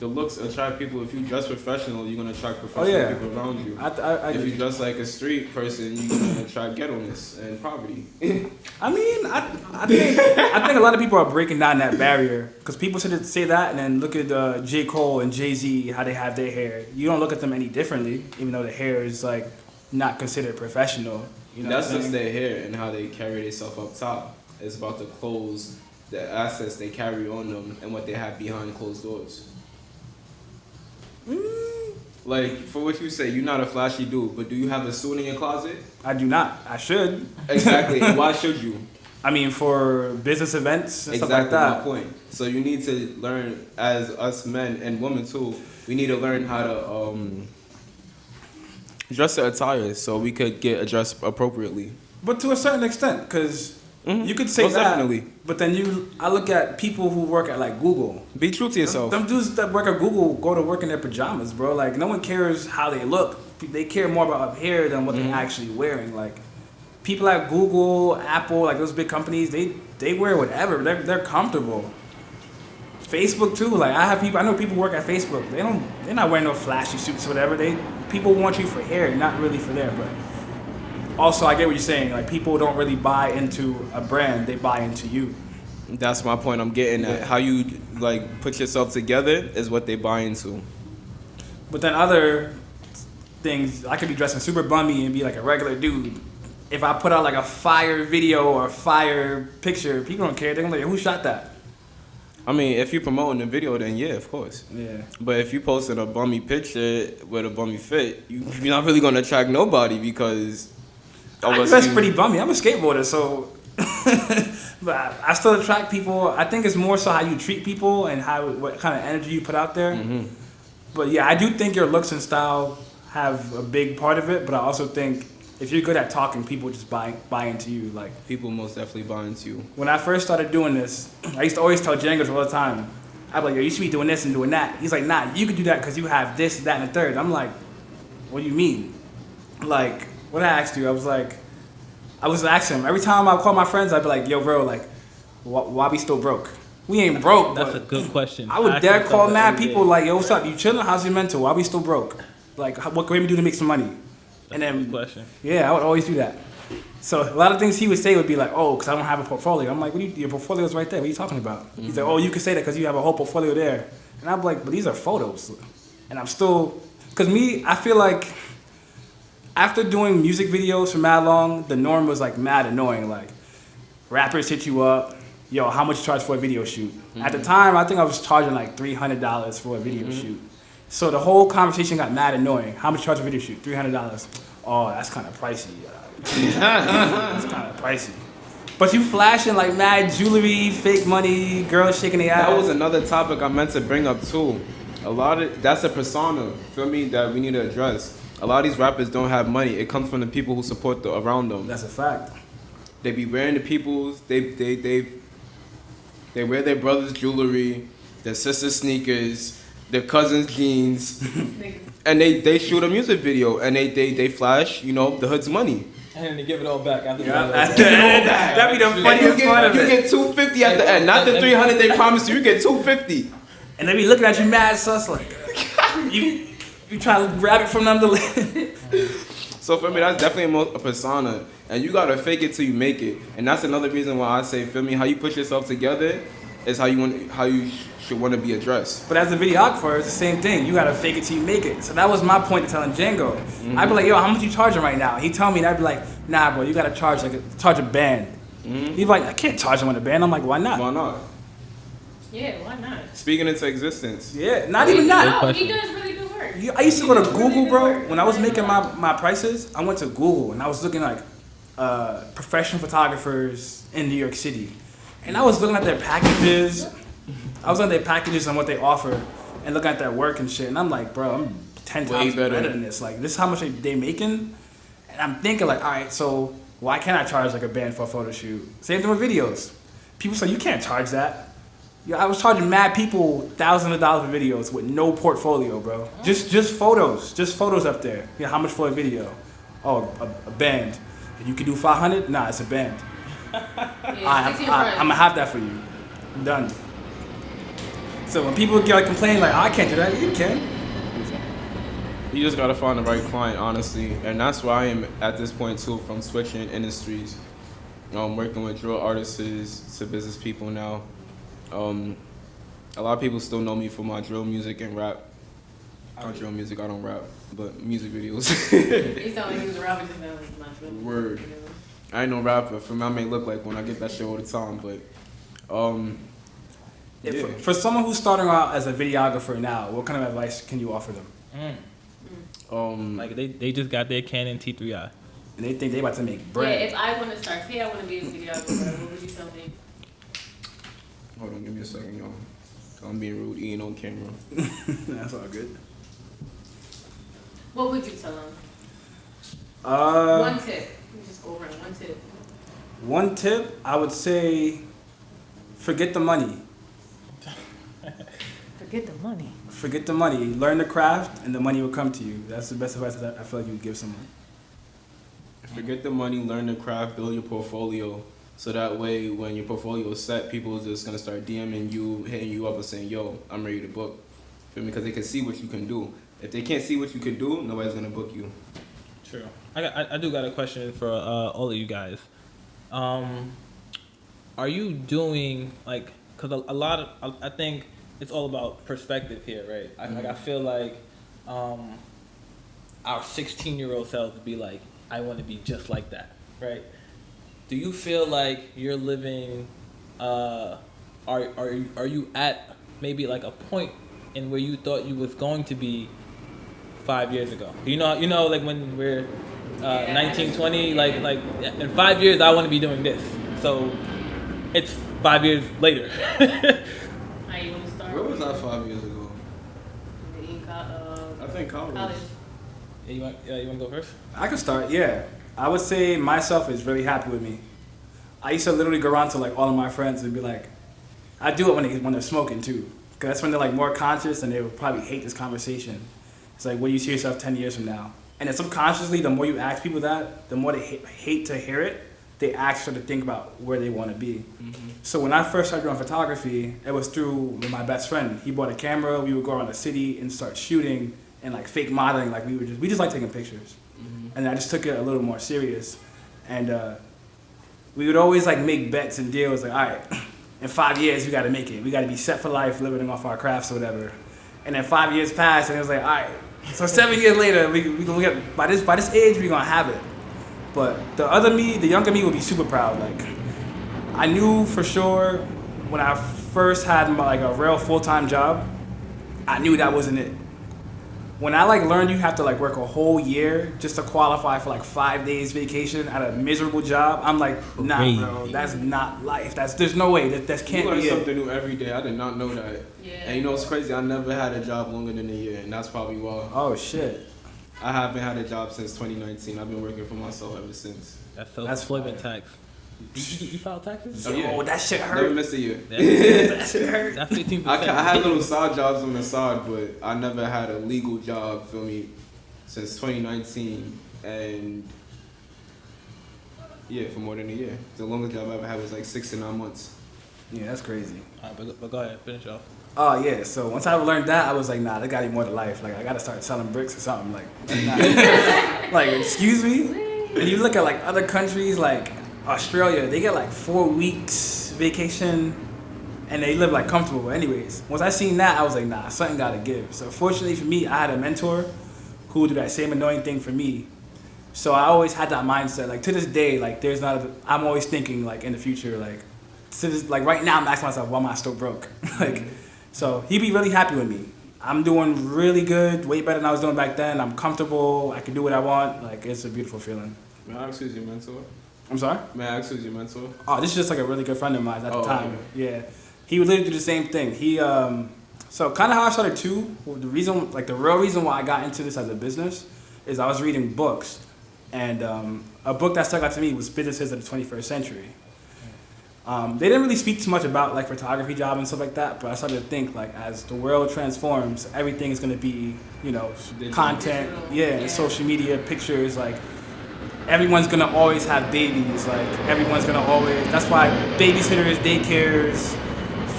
the looks attract people. If you dress professional, you're gonna attract professional people around you. If you dress like a street person, you're gonna attract ghetto-ness and poverty. I mean, I think a lot of people are breaking down that barrier because people say that and then look at J. Cole and Jay-Z, how they have their hair. You don't look at them any differently, even though the hair is like not considered professional. You know That's just their hair and how they carry themselves up top. It's about the clothes, the assets they carry on them, and what they have behind closed doors. Like, for what you say, you're not a flashy dude, but do you have a suit in your closet? I do not. I should. Exactly. Why should you? I mean, for business events and exactly, stuff like that. Exactly my point. So you need to learn, as us men and women too, we need to learn how to dress the attire so we could get addressed appropriately. But to a certain extent, because you could say most that, definitely. But then I look at people who work at like Google. Be true to yourself. Them dudes that work at Google go to work in their pajamas, bro. Like, no one cares how they look. They care more about hair than what they're actually wearing. Like, people at Google, Apple, like those big companies, they wear whatever. They're comfortable. Facebook too. Like, I know people work at Facebook. They're not wearing no flashy suits or whatever. People want you for hair, not really for there. But also, I get what you're saying. Like, people don't really buy into a brand; they buy into you. That's my point. I'm getting at how you like put yourself together is what they buy into. But then other things, I could be dressing super bummy and be like a regular dude. If I put out like a fire video or a fire picture, people don't care. They're gonna be like, who shot that? I mean, if you're promoting the video, then yeah, of course. Yeah. But if you posted a bummy picture with a bummy fit, you're not really gonna attract nobody because. I dress pretty bummy. I'm a skateboarder, so. But I still attract people. I think it's more so how you treat people and what kind of energy you put out there. Mm-hmm. But yeah, I do think your looks and style have a big part of it. But I also think if you're good at talking, people just buy into you. Like, people most definitely buy into you. When I first started doing this, I used to always tell Django all the time. I'd be like, yo, you should be doing this and doing that. He's like, nah, you could do that because you have this, that, and the third. I'm like, what do you mean? Like, what I asked you, I was asking him. Every time I call my friends, I'd be like, yo, bro, like, why we still broke? We ain't broke. That's a good question. I would dare call mad people like, yo, what's up? You chilling? How's your mental? Why we still broke? Like, what can we do to make some money? And then, question. Yeah, I would always do that. So a lot of things he would say would be like, oh, because I don't have a portfolio. I'm like, your portfolio's right there. What are you talking about? Mm-hmm. He's like, oh, you can say that because you have a whole portfolio there. And I'm like, but these are photos. And I'm still, because I feel like after doing music videos for mad long, the norm was like mad annoying. Like, rappers hit you up, yo, how much you charge for a video shoot? Mm-hmm. At the time, I think I was charging like $300 for a video shoot. So the whole conversation got mad annoying. How much you charge for a video shoot? $300. Oh, that's kind of pricey. That's kind of pricey. But you flashing like mad jewelry, fake money, girls shaking their ass. That was another topic I meant to bring up too. That's a persona, feel me, that we need to address. A lot of these rappers don't have money. It comes from the people who support around them. That's a fact. They be wearing the people's, they wear their brother's jewelry, their sister's sneakers, their cousin's jeans, and they shoot a music video and they flash, the hood's money. And then they give it all back after That'd be the funniest part of it. You get $250 at the end, not the $300 they promised you. You get $250. And they be looking at you mad sus like, you try to grab it from them to So for me, that's definitely a persona, and you gotta fake it till you make it. And that's another reason why I say, feel me, how you put yourself together is how you should want to be addressed. But as a videographer, it's the same thing. You gotta fake it till you make it. So that was my point to telling Django. Mm-hmm. I'd be like, yo, how much you charging right now? He'd tell me, and I'd be like, nah, bro, you gotta charge a band. Mm-hmm. He'd be like, I can't charge him on a band. I'm like, why not? Why not? Yeah, why not? Speaking into existence. Yeah, not even that. No, he does really good work. I used to go to Google, bro. When I was making my prices, I went to Google and I was looking like professional photographers in New York City. And I was looking at their packages. I was looking at their packages and what they offer and looking at their work and shit. And I'm like, bro, I'm 10 times better than this. Like, this is how much they making? And I'm thinking like, all right, so why can't I charge like a band for a photo shoot? Same thing with videos. People say, you can't charge that. Yeah, I was charging mad people thousands of dollars for videos with no portfolio, bro. Just photos up there. Yeah, how much for a video? Oh, a band. You can do 500? Nah, it's a band. I'm gonna have that for you. Done. So when people get like complain like, I can't do that, you can. You just gotta find the right client, honestly, and that's why I am at this point too. From switching industries, working with drill artists to business people now. A lot of people still know me for my drill music and rap. Not drill music, I don't rap, but music videos. You sound like he was a rapper just now. Like, not really. Word. I ain't no rapper. For me, I may look like one. I get that shit all the time, but yeah. For someone who's starting out as a videographer now, what kind of advice can you offer them? Like they just got their Canon T3i. And they think they about to make Yeah, bread. if I want to start, say I want to be a videographer, what would you tell me? Hold on, give me a second, y'all. I'm being rude, eating on camera. That's all good. What would you tell them? One tip. You just go around. One tip. One tip, I would say, forget the money. Forget the money. Forget the money. Learn the craft, and the money will come to you. That's the best advice that I feel like you would give someone. Forget the money, learn the craft, build your portfolio. So that way, when your portfolio is set, people are just gonna start DMing you, hitting you up and saying, yo, I'm ready to book. Feel me? Because they can see what you can do. If they can't see what you can do, nobody's gonna book you. True. I do got a question for all of you guys. Are you doing like, cause a lot of, I think it's all about perspective here, right? I feel like our 16-year-old selves would be like, I want to be just like that, right? Do you feel like you're living? Are you at maybe like a point in where you thought you was going to be 5 years ago? You know, like when we're 19, 20, like in 5 years I want to be doing this. So it's 5 years later. How you want to start? Where was I 5 years ago? I I think college. Yeah, you want to go first? I can start, yeah. I would say myself is really happy with me. I used to literally go around to like all of my friends and be like, I do it when they're smoking too. Because that's when they're like more conscious and they would probably hate this conversation. It's like, where do you see yourself 10 years from now? And then subconsciously, the more you ask people that, the more they hate to hear it. They actually start to think about where they want to be. Mm-hmm. So when I first started doing photography, it was through my best friend. He bought a camera. We would go around the city and start shooting and like fake modeling. Like we just like taking pictures. Mm-hmm. And I just took it a little more serious. And we would always like make bets and deals. Like, all right, in 5 years we got to make it. We got to be set for life, living off our crafts or whatever. And then 5 years passed, and it was like, all right. So 7 years later, we get by this age we're gonna have it. But the younger me would be super proud. Like, I knew for sure when I first had a real full-time job, I knew that wasn't it. When I learned you have to work a whole year just to qualify for 5 days vacation at a miserable job, I'm like, nah, bro, that's not life. There's no way that can't you be learn something new every day. I did not know that. Yeah. And you know what's crazy? I never had a job longer than a year, and that's probably why. Oh shit. I haven't had a job since 2019. I've been working for myself ever since. That's self-employment tax. You filed taxes? Oh, yeah. Oh, that shit hurt. Never missed a year. That shit hurt. That's 15%. I had little side jobs on the side, but I never had a legal job, feel me, since 2019. And yeah, for more than a year. The longest job I ever had was 6 to 9 months. Yeah, that's crazy. All right, but go ahead, finish off. Oh yeah, so once I learned that, I was like, nah, that gotta be more to life. I gotta start selling bricks or something. Nah. Excuse me? And you look at other countries like Australia, they get 4 weeks vacation and they live comfortable. But anyways, once I seen that, I was like, nah, something gotta give. So fortunately for me, I had a mentor who would do that same annoying thing for me. So I always had that mindset. To this day, I'm always thinking in the future, right now I'm asking myself, why am I still broke? So he'd be really happy with me. I'm doing really good, way better than I was doing back then. I'm comfortable. I can do what I want. It's a beautiful feeling. May I ask who's your mentor? I'm sorry? May I ask who's your mentor? Oh, this is just a really good friend of mine at the time. Okay. Yeah. He would literally do the same thing. He, so kind of how I started too, the real reason why I got into this as a business is I was reading books. And a book that stuck out to me was Businesses of the 21st Century. They didn't really speak too much about photography job and stuff like that, but I started to think as the world transforms, everything is going to be, content, and social media, pictures, everyone's going to always have babies, everyone's going to always, that's why babysitters, daycares,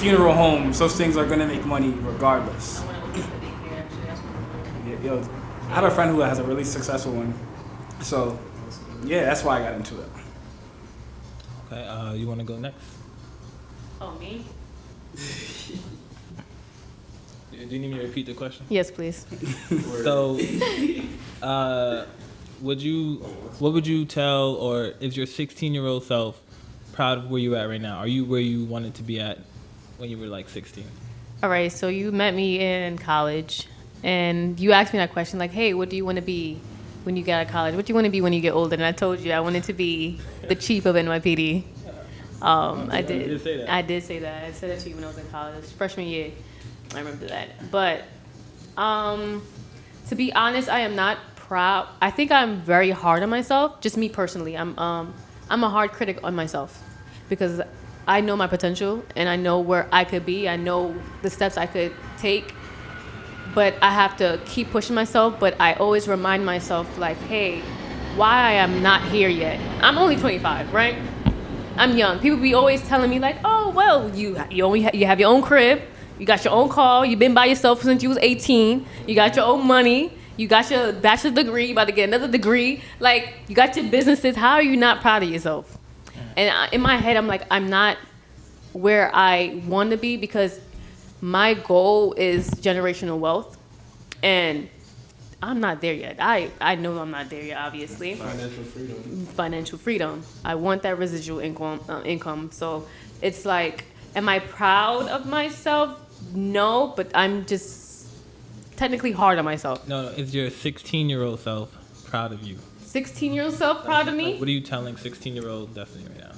funeral homes. Those things are gonna make money regardless. I want to open a daycare, actually. That's what Yo, I have a friend who has a really successful one. So, yeah, that's why I got into it. Okay, you want to go next? Oh, me? Do you need me to repeat the question? Yes, please. So, what would you tell, or is your 16-year-old self proud of where you at right now? Are you where you wanted to be at when you were like 16? All right, so you met me in college, and you asked me that question, like, hey, what do you want to be when you get out of college? What do you want to be when you get older? And I told you I wanted to be the chief of NYPD. I did. You did say that. I did say that. I said that to you when I was in college, freshman year. I remember that. But to be honest, I am not proud. I think I'm very hard on myself. Just me personally. I'm a hard critic on myself because I know my potential and I know where I could be. I know the steps I could take. But I have to keep pushing myself. But I always remind myself, like, hey, why I am not here yet. I'm only 25, right? I'm young. People be always telling me, like, oh, well, you have your own crib. You got your own car. You've been by yourself since you was 18. You got your own money. You got your bachelor's degree. You about to get another degree. Like, you got your businesses. How are you not proud of yourself? And in my head, I'm like, I'm not where I want to be because my goal is generational wealth. And I'm not there yet. I know I'm not there yet, obviously. Financial freedom. I want that residual income. So it's like, am I proud of myself? No, but I'm just technically hard on myself. No, is your 16-year-old self proud of you? 16-year-old self proud of me? What are you telling 16-year-old Destiny right now?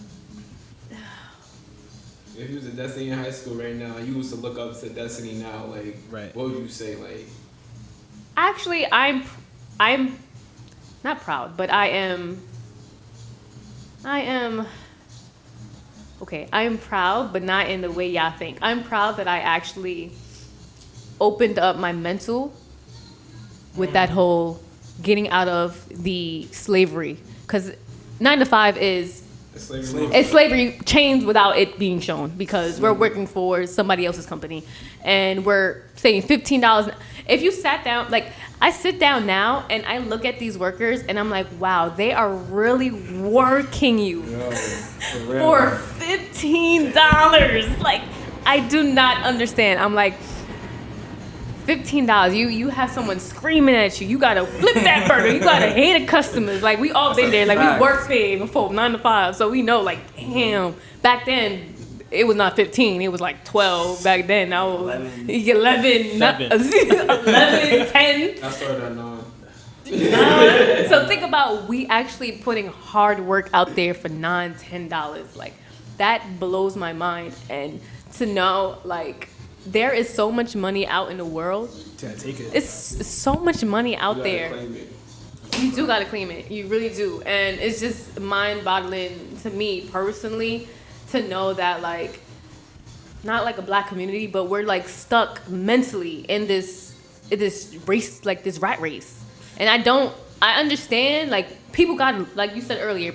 If you was a Destiny in high school right now, you was to look up to Destiny now, like, right. What would you say, like? Actually, I'm not proud, but I am. Okay, I am proud, but not in the way y'all think. I'm proud that I actually opened up my mental with that whole getting out of the slavery. Because 9 to 5 is it's slavery chained without it being shown because we're working for somebody else's company and we're saying $15. If you sat down, like I sit down now and I look at these workers and I'm like, wow, they are really working you for $15. Like, I do not understand. I'm like, $15. You have someone screaming at you. You gotta flip that burger. You gotta hate the customers. Like we all been there. Like we worked paid before 9 to 5, so we know. Like damn, back then it was not 15. It was like 12 back then. I was 11, 10. I started at 9. So think about we actually putting hard work out there for $9, $10. Like that blows my mind. And to know like. There is so much money out in the world. Take it. It's so much money out there. You do gotta claim it. You really do. And it's just mind-boggling to me personally to know that like, not like a black community, but we're like stuck mentally in this race, like this rat race. And I understand like people got, like you said earlier,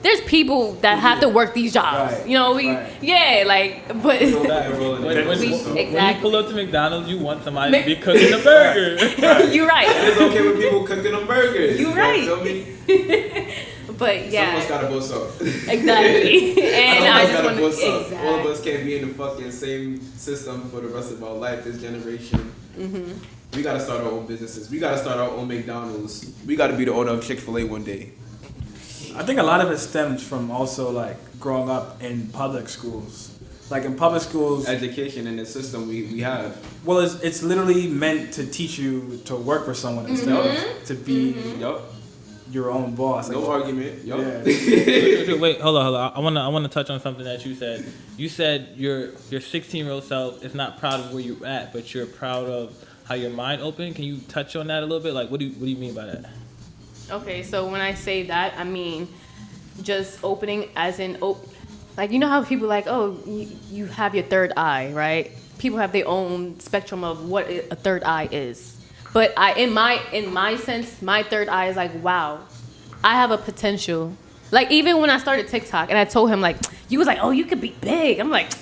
there's people that have to work these jobs. Right, you know, yeah, like, but When you pull up to McDonald's, you want somebody to be cooking a burger. You're right. It's okay with people cooking them burgers. You're right. Feel me? But yeah. Some of us gotta boast up. Exactly. And I just want to. Exactly. All of us can't be in the fucking same system for the rest of our life. This generation. Mm-hmm. We gotta start our own businesses. We gotta start our own McDonald's. We gotta be the owner of Chick-fil-A one day. I think a lot of it stems from also like growing up in public schools. Like in public schools, education in the system we have. Well, it's literally meant to teach you to work for someone instead of to be your own boss. No argument. Yeah. Wait, hold on. I wanna touch on something that you said. You said your 16-year-old self is not proud of where you're at, but you're proud of how your mind opened. Can you touch on that a little bit? Like, what do you mean by that? Okay, so when I say that, I mean just opening as in, like, you know how people like, oh, you have your third eye, right? People have their own spectrum of what a third eye is. But in my sense, my third eye is like, wow, I have a potential. Like, even when I started TikTok and I told him, like, you was like, oh, you could be big. I'm like,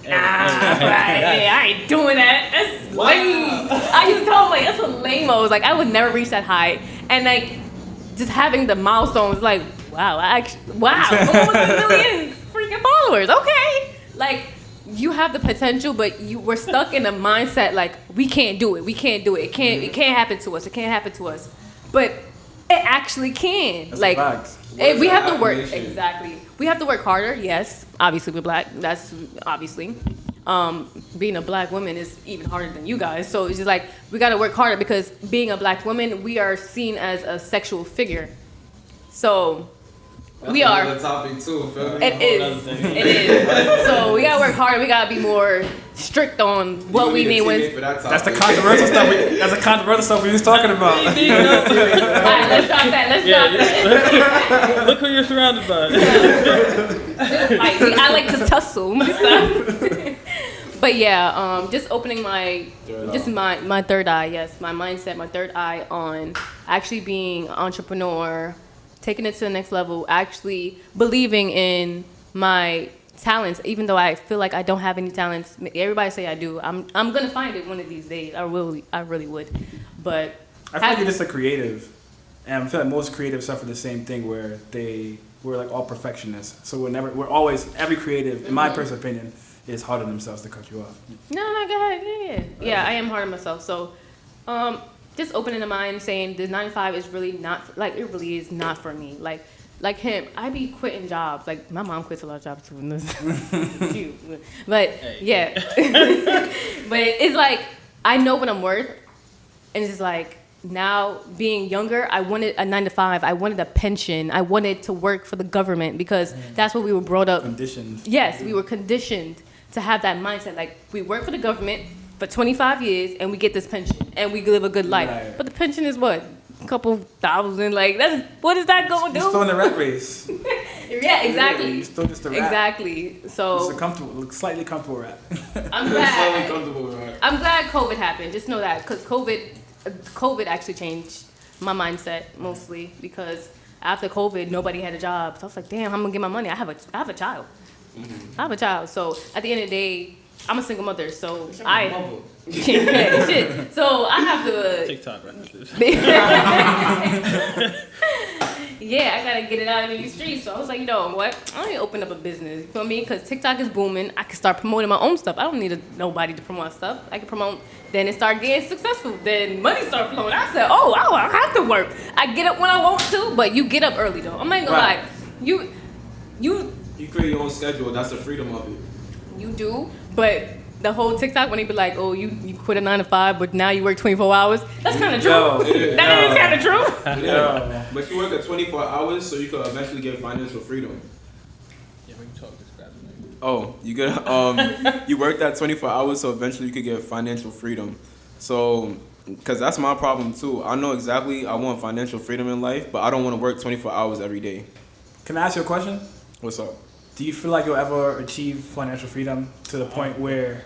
I ain't doing that. That's lame. I used to tell them, like, that's what lame-os. Like, I would never reach that high. And, like, just having the milestones, like, wow, almost a million freaking followers. Okay. Like, you have the potential, but we're stuck in a mindset, like, we can't do it. We can't do it. It can't happen to us. It can't happen to us. But it actually can. That's like, facts. we have to work. Exactly. We have to work harder. Yes. Obviously, we're black. That's obviously. Being a black woman is even harder than you guys. So it's just like, we got to work harder because being a black woman, we are seen as a sexual figure. So we are. Another topic too. Feel me? It is. So we got to work harder. We got to be more strict on what we mean when. That's the controversial stuff. That's the controversial stuff we was talking about. All right, let's drop that. Let's drop that. Look who you're surrounded by. I like to tussle. But yeah, just opening my third eye. Yes, my mindset, my third eye on actually being an entrepreneur, taking it to the next level, actually believing in my talents, even though I feel like I don't have any talents. Everybody say I do. I'm gonna find it one of these days. I really would. But I feel like you're just a creative, and I feel like most creatives suffer the same thing where we're like all perfectionists. So every creative, in my personal opinion, is hard on themselves to cut you off. No, go ahead. Yeah, I am hard on myself. So, just opening the mind, saying the 9 to 5 is really not, like, it really is not for me. Like him, I be quitting jobs. Like, my mom quits a lot of jobs too. Cute. But, yeah. But it's like, I know what I'm worth. And it's just like, now being younger, I wanted a 9 to 5. I wanted a pension. I wanted to work for the government because that's what we were brought up. Conditioned. Yes, we were conditioned to have that mindset. Like, we work for the government for 25 years and we get this pension and we live a good life. Right. But the pension is what? A couple thousand. Like, what is that going to do? You're still in the rat race. Yeah, exactly. You're still just a rat. Exactly. So it's a slightly comfortable rat. I'm glad COVID happened. Just know that, because COVID actually changed my mindset mostly, because after COVID, nobody had a job. So I was like, damn, I'm gonna get my money. I have a child. I have a child. So at the end of the day, I'm a single mother. So So I have to TikTok references. Yeah, I gotta get it out in these streets. So I was like, you know what? I need to open up a business. You feel me? Because TikTok is booming. I can start promoting my own stuff. I don't need nobody to promote stuff. I can promote. Then it started getting successful. Then money started flowing. I said, oh, I don't have to work. I get up when I want to, but you get up early though. I'm not gonna lie. You create your own schedule. That's the freedom of it. You do, but the whole TikTok when they be like, oh, you quit a 9 to 5, but now you work 24 hours. That's kind of true. That is kind of true. Yeah. But you work at 24 hours so you could eventually get financial freedom. Yeah, we can talk this crap. Oh, you get you worked at 24 hours so eventually you could get financial freedom. So, because that's my problem too. I know exactly I want financial freedom in life, but I don't want to work 24 hours every day. Can I ask you a question? What's up? Do you feel like you'll ever achieve financial freedom to the point where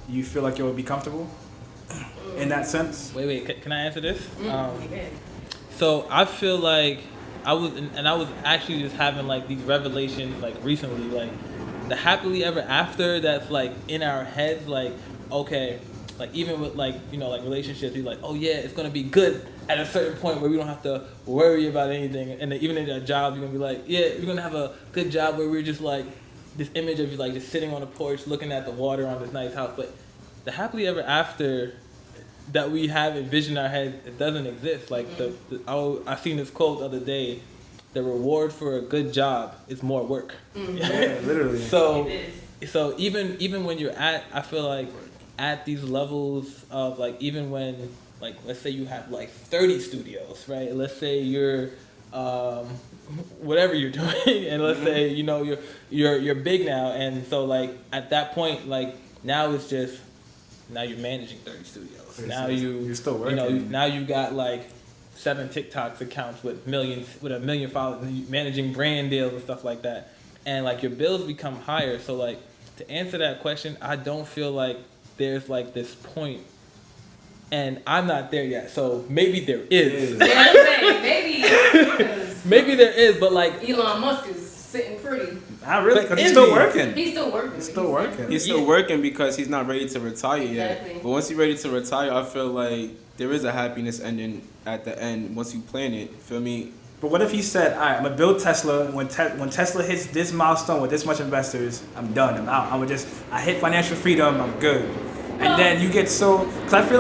you feel like you'll be comfortable in that sense? Wait, can I answer this? So I feel like I was actually just having like these revelations like recently, like the happily ever after that's like in our heads, like, okay, like even with like, you know, like relationships, you're like, oh yeah, it's gonna be good at a certain point where we don't have to worry about anything. And then even in that job, you're gonna be like, yeah, we're gonna have a good job where we're just like this image of you like just sitting on a porch looking at the water on this nice house. But the happily ever after that we have envisioned in our head, it doesn't exist. Like I seen this quote the other day: the reward for a good job is more work. Yeah, literally. So even when you're I feel like at these levels of like, even when like, let's say you have like 30 studios, right? Let's say you're whatever you're doing, and let's say, you know, you're big now, and so like at that point, like now it's just, now you're managing 30 studios. Now you're still working. You know, now you got like 7 TikTok accounts with 1 million followers, and you're managing brand deals and stuff like that, and like your bills become higher. So like, to answer that question, I don't feel like there's like this point, and I'm not there yet. So maybe there is. Yeah, I'm saying, maybe maybe there is, but like Elon Musk is sitting pretty. Not really, because he's Is still he? working. He's still working. He's still working. He's still working because he's not ready to retire yet. Exactly. But once he's ready to retire, I feel like there is a happiness ending at the end once you plan it. Feel me? But what if he said, all right, I'm going to build Tesla. When Tesla hits this milestone with this much investors, I'm done. I'm out. I hit financial freedom. I'm good. And then you get because I feel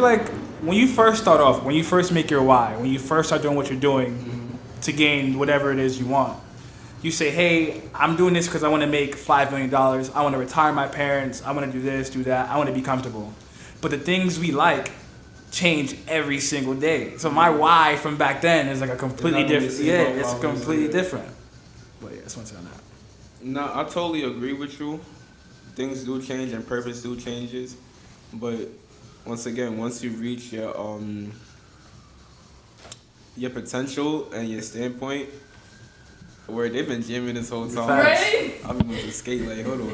like when you first start off, when you first make your why, when you first start doing what you're doing to gain whatever it is you want, you say, hey, I'm doing this because I want to make $5 million. I want to retire my parents. I want to do this, do that. I want to be comfortable. But the things we like change every single day. So my why from back then is like a completely different. Yeah, it's completely different. But yeah, just want to say on that. No, I totally agree with you. Things do change and purpose do changes, but once again, once you reach your potential and your standpoint, where they've been jamming this whole time. Right? I've been moving to skate like, hold on.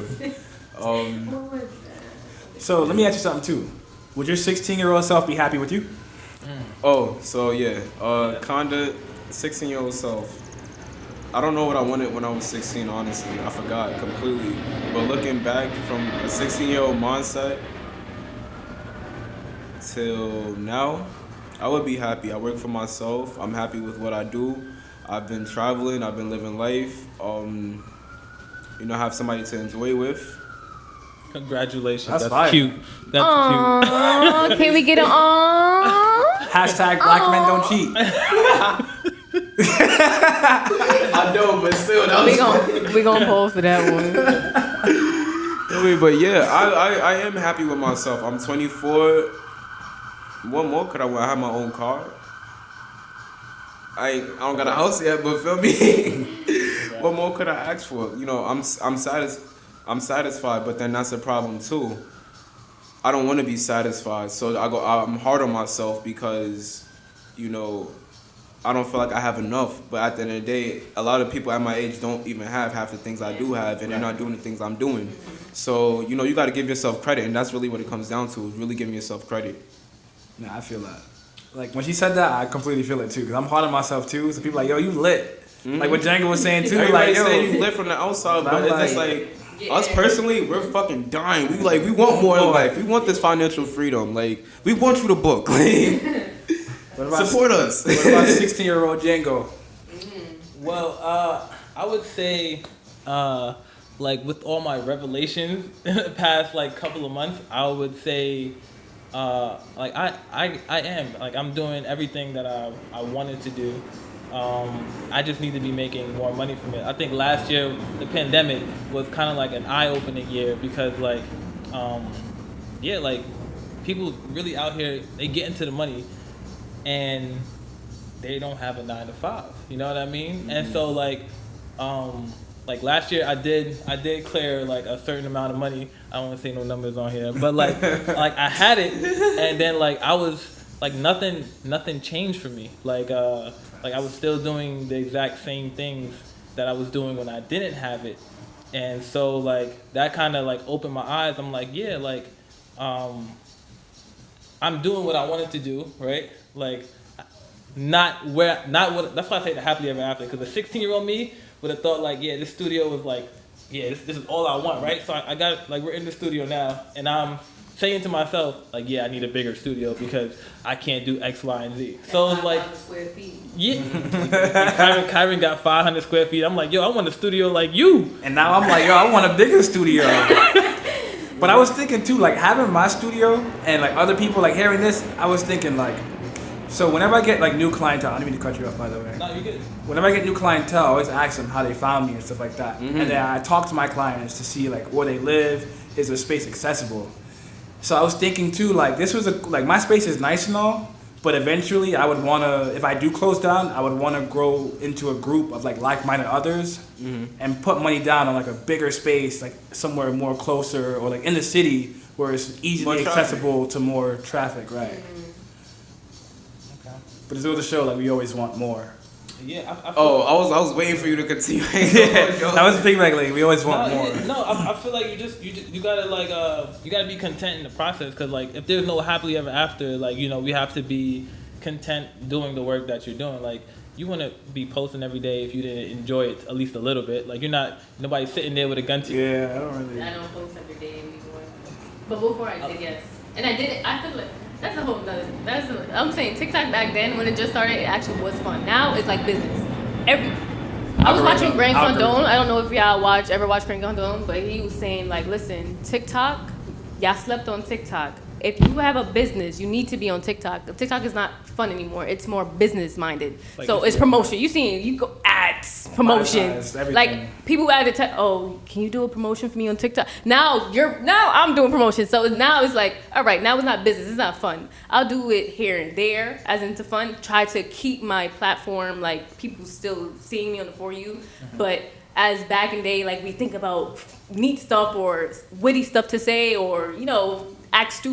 What was that? So let me ask you something too. Would your 16-year-old self be happy with you? Oh, so yeah, kinda 16-year-old self. I don't know what I wanted when I was 16, honestly. I forgot completely. But looking back from a 16-year-old mindset till now, I would be happy. I work for myself. I'm happy with what I do. I've been traveling. I've been living life. I have somebody to enjoy with. Congratulations. That's That's fire. cute. That's Aww, can we get an aww? Hashtag black men don't cheat. I know, but still, that We gonna pause for that one. But yeah, I am happy with myself. I'm 24. What more could I want? I have my own car. I don't got a house yet, but feel me. What more could I ask for? I'm satisfied, but then that's a problem too. I don't want to be satisfied, so I'm hard on myself because, I don't feel like I have enough. But at the end of the day, a lot of people at my age don't even have half the things I do have, and they're not doing the things I'm doing. So, you got to give yourself credit, and that's really what it comes down to, is really giving yourself credit. Nah, I feel that. Like, when she said that, I completely feel it, too. Because I'm hard on myself, too. So people are like, yo, you lit. Mm-hmm. Like what Django was saying, too. Everybody like, yo. say you lit from the outside, but I'm it's like- just like, us personally, we're fucking dying. We want more in life. We want this financial freedom. Like, we want you to book. Like, What about, support us. What about 16-year-old Django? Well, I would say, with all my revelations in the past couple of months, I would say, I am I'm doing everything that I wanted to do. I just need to be making more money from it. I think last year the pandemic was kind of like an eye-opening year because people really out here, they get into the money and they don't have a 9 to 5. You know what I mean? Mm-hmm. And so last year I did clear a certain amount of money. I don't want to say no numbers on here, but I had it, and then I was nothing changed for me. I was still doing the exact same things that I was doing when I didn't have it, and so that kind of opened my eyes. I'm I'm doing what I wanted to do, right? That's why I say the happily ever after, because the 16-year-old me would have thought this studio was this is all I want, right? So I got we're in the studio now, and I'm saying to myself I need a bigger studio because I can't do X, Y, and Z. So it's 500 square feet. yeah, Kyron got 500 square feet. I'm yo, I want a studio like you. And now I'm yo, I want a bigger studio. But I was thinking too, having my studio and other people hearing this, I was thinking so whenever I get new clientele, I don't mean to cut you off, by the way. No, you good. Whenever I get new clientele, I always ask them how they found me and stuff like that. Mm-hmm. And then I talk to my clients to see where they live, is the space accessible. So I was thinking too, this was my space is nice and all, but eventually I would want to, if I do close down, I would want to grow into a group of like-minded others and put money down on a bigger space, somewhere more closer or in the city where it's easily accessible to more traffic, right? But it's goes to show we always want more. Yeah. I was waiting for you to continue. That was the thing, we always want more. I feel you gotta you gotta be content in the process, because if there's no happily ever after, we have to be content doing the work that you're doing. you wouldn't be posting every day if you didn't enjoy it at least a little bit. Like nobody's sitting there with a gun to you. Yeah, I don't really. I don't post every day anymore. But before I did, yes. And I did it, I feel like, that's a whole nother, I'm saying TikTok back then, when it just started, it actually was fun. Now it's like business. I was watching Grant Cardone. I don't know if y'all ever watch Grant Cardone, but he was saying like, listen, TikTok, y'all slept on TikTok. If you have a business, you need to be on TikTok. TikTok is not fun anymore. It's more business minded. Like so it's promotion. You go ads, promotion. Monetize, Like people added oh, can you do a promotion for me on TikTok? Now I'm doing promotion. So now it's like, all right, now it's not business. It's not fun. I'll do it here and there as into fun. Try to keep my platform, like people still seeing me on the For You. But as back in the day, like we think about neat stuff or witty stuff to say or, act stupid.